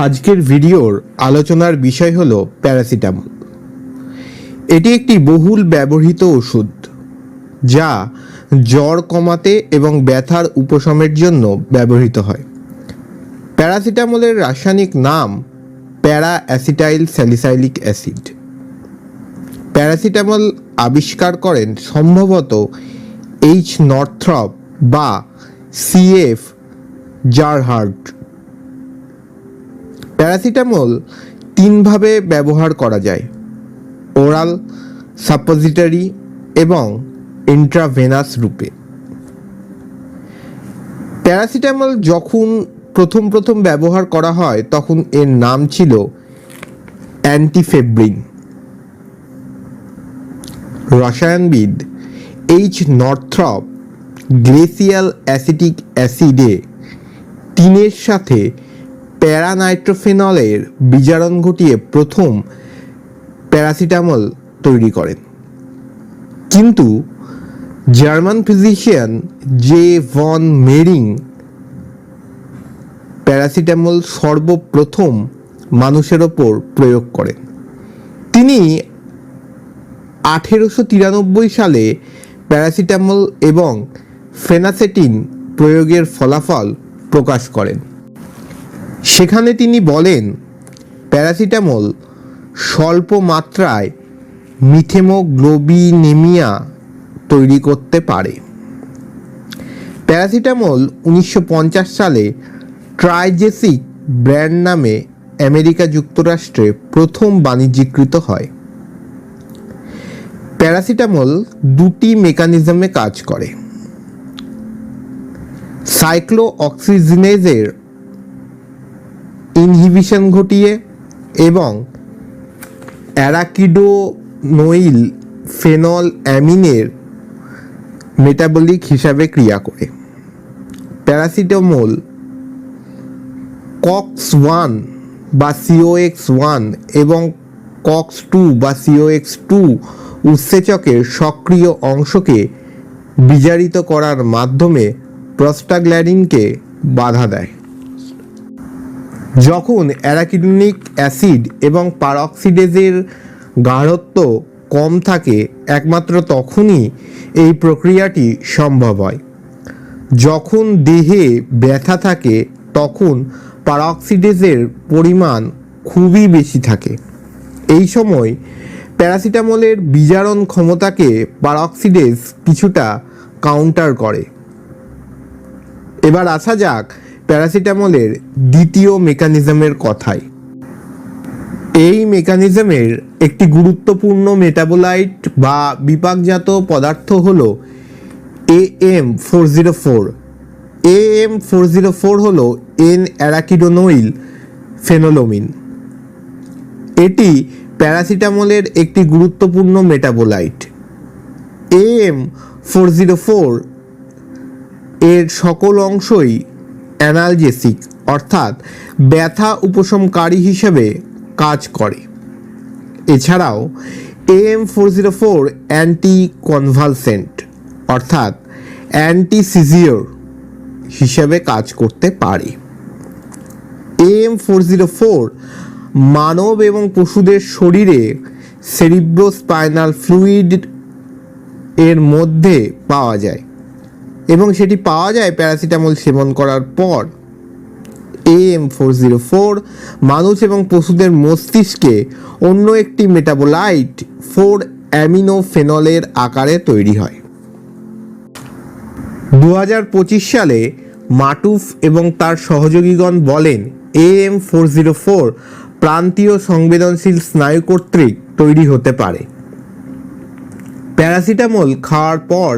আজকের ভিডিওর আলোচনার বিষয় হলো প্যারাসিটামল। এটি একটি বহুল ব্যবহৃত ওষুধ যা জ্বর কমাতে এবং ব্যথার উপশমের জন্য ব্যবহৃত হয়। প্যারাসিটামলের রাসায়নিক নাম প্যারা অ্যাসিটাইল স্যালিসাইলিক অ্যাসিড। প্যারাসিটামল আবিষ্কার করেন সম্ভবত এইচ নর্থ্রপ বা সিএফ জারহার্ট। প্যারাসিটামল তিনভাবে ব্যবহার করা যায়: ওরাল, সাপোজিটরি এবং ইন্ট্রাভেনাস রূপে। প্যারাসিটামল যখন প্রথম ব্যবহার করা হয় তখন এর নাম ছিল অ্যান্টিফেব্রিন। রসায়নবিদ এইচ নর্থ্রপ গ্লেসিয়াল অ্যাসিটিক অ্যাসিডে টিনের সাথে প্যারানাইট্রোফেনলের বিজারণ ঘটিয়ে প্রথম প্যারাসিটামল তৈরি করেন। কিন্তু German physician J von Mering paracetamol সর্বপ্রথম মানুষের ওপর প্রয়োগ করেন। তিনি 1893 সালে প্যারাসিটামল এবং ফেনাসেটিন প্রয়োগের ফলাফল প্রকাশ করেন। সেখানে তিনি বলেন, প্যারাসিটামল স্বল্প মাত্রায় মিথেমোগ্লোবিনেমিয়া তৈরি করতে পারে। প্যারাসিটামল 1950 সালে ট্রাইজেসিক ব্র্যান্ড নামে আমেরিকা যুক্তরাষ্ট্রে প্রথম বাণিজ্যিকৃত হয়। প্যারাসিটামল দুটি মেকানিজমে কাজ করে: সাইক্লোঅক্সিজেনেজের ইনহিবিশন ঘটিয়ে এবং অ্যারাকিডোনোইল ফেনল অ্যামিনের মেটাবলিক হিসাবে ক্রিয়া করে। প্যারাসিটামল COX-1 বা COX-1 এবং COX-2 বা COX-2 উৎসেচকের সক্রিয় অংশকে বিজারিত করার মাধ্যমে প্রস্টাগ্ল্যান্ডিনকে বাধা দেয়। যখন অ্যারাকিডোনিক অ্যাসিড এবং পারঅক্সিডেজের গাঢ়ত্ব কম থাকে, একমাত্র তখনই এই প্রক্রিয়াটি সম্ভব হয়। যখন দেহে ব্যথা থাকে তখন পারঅক্সিডেজের পরিমাণ খুবই বেশি থাকে। এই সময় প্যারাসিটামলের বিজারণ ক্ষমতাকে পারঅক্সিডেজ কিছুটা কাউন্টার করে। এবার আসা যাক প্যারাসিটামলের দ্বিতীয় মেকানিজমের কথায়। এই মেকানিজমের একটি গুরুত্বপূর্ণ মেটাবোলাইট বা বিপাকজাত পদার্থ হল AM404। AM404 হল N-অ্যারাকিডোনোইল ফেনোলোমিন। এটি প্যারাসিটামলের একটি গুরুত্বপূর্ণ মেটাবোলাইট। AM404 এর সকল অংশই অ্যানালজেসিক অর্থাৎ ব্যথা উপশমকারী হিসেবে কাজ করে। এছাড়াও AM404 অ্যান্টি কনভালসেন্ট অর্থাৎ অ্যান্টি সিজিওর হিসেবে কাজ করতে পারে। AM404 মানব এবং পশুদের শরীরে সেরিব্রোস্পাইনাল ফ্লুইড এর মধ্যে পাওয়া যায় এবং সেটি পাওয়া যায় প্যারাসিটামল সেবন করার পর। AM404 মানুষ এবং পশুদের মস্তিষ্কে অন্য একটি মেটাবোলাইট 4-অ্যামিনোফেনলের আকারে তৈরি হয়। 2025 সালে মাটুফ এবং তার সহযোগীগণ বলেন, AM404 প্রান্তীয় সংবেদনশীল স্নায়ু কর্তৃক তৈরি হতে পারে। প্যারাসিটামল খাওয়ার পর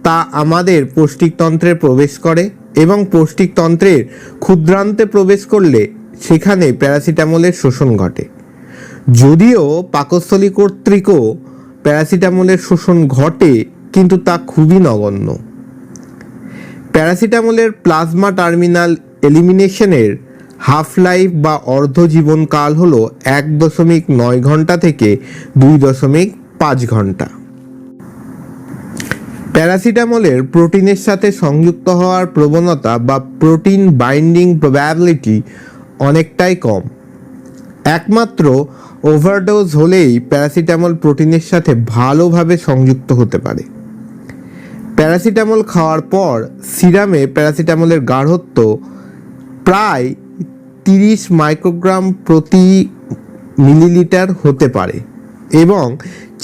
তা আমাদের পৌষ্টিকতন্ত্রে প্রবেশ করে এবং পৌষ্টিকতন্ত্রের ক্ষুদ্রান্তে প্রবেশ করলে সেখানে প্যারাসিটামলের শোষণ ঘটে। যদিও পাকস্থলী কর্তৃকও প্যারাসিটামলের শোষণ ঘটে, কিন্তু তা খুবই নগণ্য। প্যারাসিটামলের প্লাজমা টার্মিনাল এলিমিনেশনের হাফ লাইফ বা অর্ধ জীবনকাল হল 1.9 ঘন্টা থেকে 2.5 ঘন্টা। প্যারাসিটামলের প্রোটিনের সাথে সংযুক্ত হওয়ার প্রবণতা বা প্রোটিন বাইন্ডিং প্রবাবিলিটি অনেকটাই কম। একমাত্র ওভারডোজ হলেই প্যারাসিটামল প্রোটিনের সাথে ভালোভাবে সংযুক্ত হতে পারে। প্যারাসিটামল খাওয়ার পর সিরামে প্যারাসিটামলের গাঢ়ত্ব প্রায় 30 মাইক্রোগ্রাম প্রতি মিলিলিটার হতে পারে এবং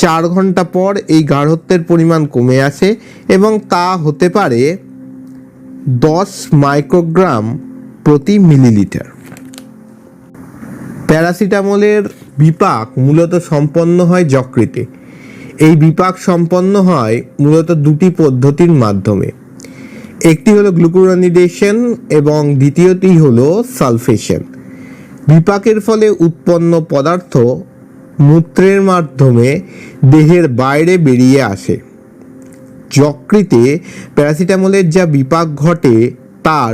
4 ঘন্টা পর এই গাঢ়ত্বের পরিমাণ কমে আসে এবং তা হতে পারে 10 মাইক্রোগ্রাম প্রতি মিলিলিটার। প্যারাসিটামলের বিপাক মূলত সম্পন্ন হয় যকৃতে। এই বিপাক সম্পন্ন হয় মূলত দুটি পদ্ধতির মাধ্যমে। একটি হলো গ্লুকুরোনিডেশন এবং দ্বিতীয়টি হলো সালফেশন। বিপাকের ফলে উৎপন্ন পদার্থ মূত্রের মাধ্যমে দেহের বাইরে বেরিয়ে আসে। যকৃতে প্যারাসিটামলের যা বিপাক ঘটে তার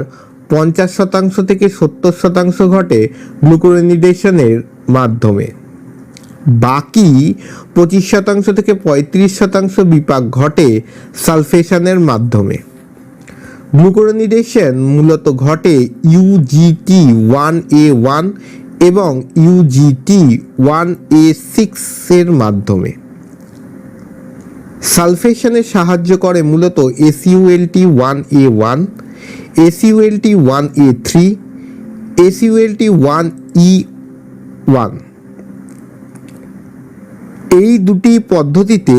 50% থেকে 70% ঘটে গ্লুকুরোনিডেশনের মাধ্যমে। বাকি 25% থেকে 35% বিপাক ঘটে সালফেশনের মাধ্যমে। গ্লুকুরোনিডেশন মূলত ঘটে UGT1A1 এবং UGT1A6 এর মাধ্যমে। সালফেশনে সাহায্য করে মূলত SULT1A1, SULT1A3, SULT1E1। এই দুটি পদ্ধতিতে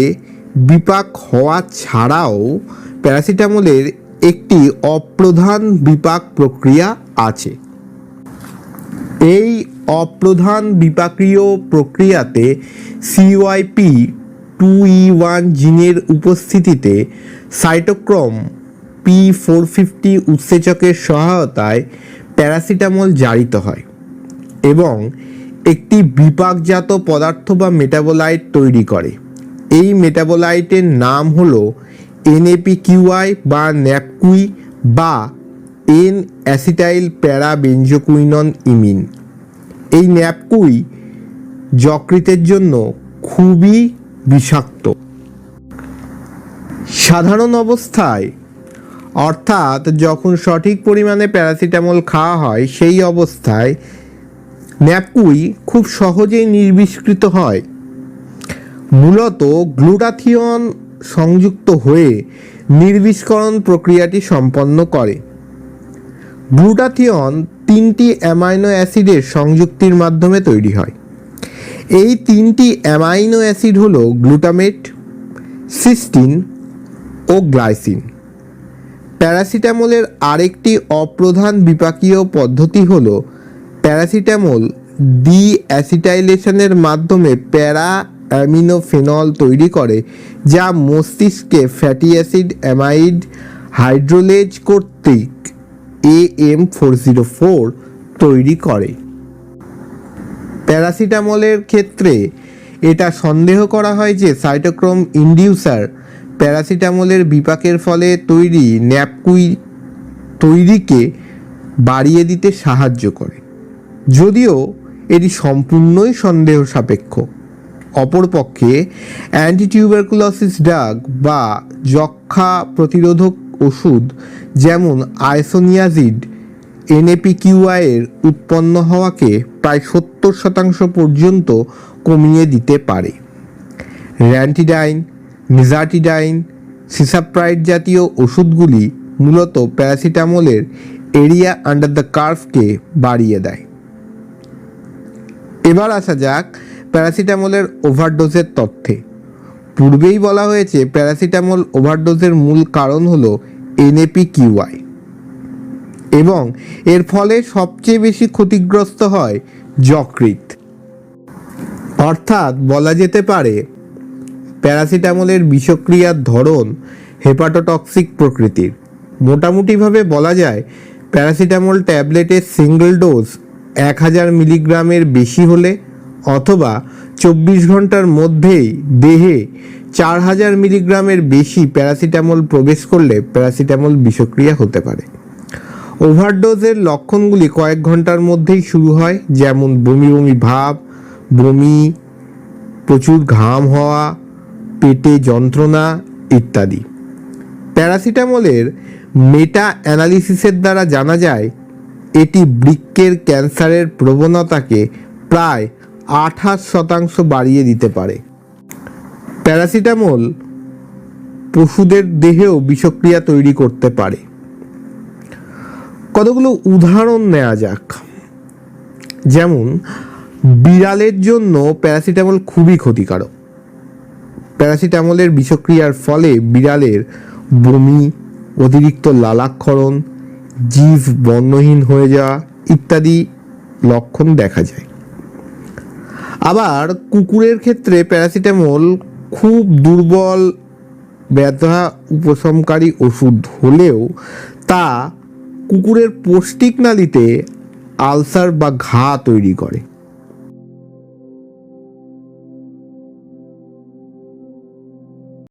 বিপাক হওয়া ছাড়াও প্যারাসিটামলের একটি অপ্রধান বিপাক প্রক্রিয়া আছে। এই অপ্রধান বিপাকীয় প্রক্রিয়াতে CYP2E1 জিনের উপস্থিতিতে সাইটোক্রোম P450 উৎসেচকের সহায়তায় প্যারাসিটামল জারিত হয় এবং একটি বিপাকজাত পদার্থ বা মেটাবোলাইট তৈরি করে। এই মেটাবোলাইটের নাম হলো NAPQI বা ন্যাপকুই বা N-অ্যাসিটাইল প্যারাবেনজোকুইনন ইমিন। এই ন্যাপকুই যকৃতের জন্য খুবই বিষাক্ত। সাধারণ অবস্থায় অর্থাৎ যখন সঠিক পরিমাণে প্যারাসিটামল খাওয়া হয় সেই অবস্থায় ন্যাপকুই খুব সহজেই নির্বিষ্কৃত হয়। মূলত গ্লুটাথিয়ন সংযুক্ত হয়ে নির্বিষ্করণ প্রক্রিয়াটি সম্পন্ন করে। গ্লুটাথিয়ন 3টি অ্যামাইনো অ্যাসিডের সংযুক্তির মাধ্যমে তৈরি হয়। এই 3টি অ্যামাইনো অ্যাসিড হলো গ্লুটামেট, সিস্টিন ও গ্লাইসিন। প্যারাসিটামলের আরেকটি অপ্রধান বিপাকীয় পদ্ধতি হলো প্যারাসিটামল ডিঅ্যাসিটাইলেশনের মাধ্যমে প্যারা অ্যামিনোফেনল তৈরি করে, যা মস্তিষ্কে ফ্যাটি অ্যাসিড অ্যামাইড হাইড্রোলেজ কর্তৃক AM404 তৈরি করে। প্যারাসিটামলের ক্ষেত্রে এটা সন্দেহ করা হয় যে সাইটোক্রোম ইনডিউসার প্যারাসিটামলের বিপাকের ফলে তৈরি ন্যাপকুই তৈরিকে বাড়িয়ে দিতে সাহায্য করে, যদিও এটি সম্পূর্ণই সন্দেহ সাপেক্ষ। অপরপক্ষে অ্যান্টিটিউবারকুলোসিস ড্রাগ বা যক্ষ্মা প্রতিরোধক ওষুধ যেমন আইসোনিয়াজিড NAPQI এর উৎপন্ন হওয়াকে প্রায় 70% পর্যন্ত কমিয়ে দিতে পারে। র্যান্টিডাইন, নিজাটিডাইন, সিসাপ্রাইড জাতীয় ওষুধগুলি মূলত প্যারাসিটামলের এরিয়া আন্ডার দ্য কার্ভকে বাড়িয়ে দেয়। এবার আসা যাক প্যারাসিটামলের ওভারডোজের তথ্যে। পূর্বেই বলা হয়েছে প্যারাসিটামল ওভারডোজের মূল কারণ হলো NAPQI এবং এর ফলে সবচেয়ে বেশি ক্ষতিগ্রস্ত হয় যকৃৎ। অর্থাৎ বলা যেতে পারে প্যারাসিটামলের বিষক্রিয়ার ধরন হেপাটোটক্সিক প্রকৃতির। মোটামুটিভাবে বলা যায় প্যারাসিটামল ট্যাবলেটের সিঙ্গেল ডোজ 1000 মিলিগ্রামের বেশি হলে অথবা 24 ঘন্টার মধ্যেই দেহে 4000 মিলিগ্রামের বেশি প্যারাসিটামল প্রবেশ করলে প্যারাসিটামল বিষক্রিয়া হতে পারে। ওভারডোজের লক্ষণগুলি কয়েক ঘন্টার মধ্যেই শুরু হয়, যেমন বমি বমি ভাব, বমি, প্রচুর ঘাম হওয়া, পেটে যন্ত্রণা ইত্যাদি। প্যারাসিটামলের মেটা অ্যানালিসিসের দ্বারা জানা যায় এটি বৃক্কের ক্যান্সারের প্রবণতাকে প্রায় 28% বাড়িয়ে দিতে পারে। প্যারাসিটামল পশুদের দেহেও বিষক্রিয়া তৈরি করতে পারে। কতগুলো উদাহরণ নেওয়া যাক। যেমন বিড়ালের জন্য প্যারাসিটামল খুবই ক্ষতিকারক। প্যারাসিটামলের বিষক্রিয়ার ফলে বিড়ালের বমি, অতিরিক্ত লালাক্ষরণ, জিভ বর্ণহীন হয়ে যাওয়া ইত্যাদি লক্ষণ দেখা যায়। আবার কুকুরের ক্ষেত্রে প্যারাসিটামল খুব দুর্বল ব্যথা উপশমকারী ওষুধ হলেও তা কুকুরের পৌষ্টিক নালীতে আলসার বা ঘা তৈরি করে।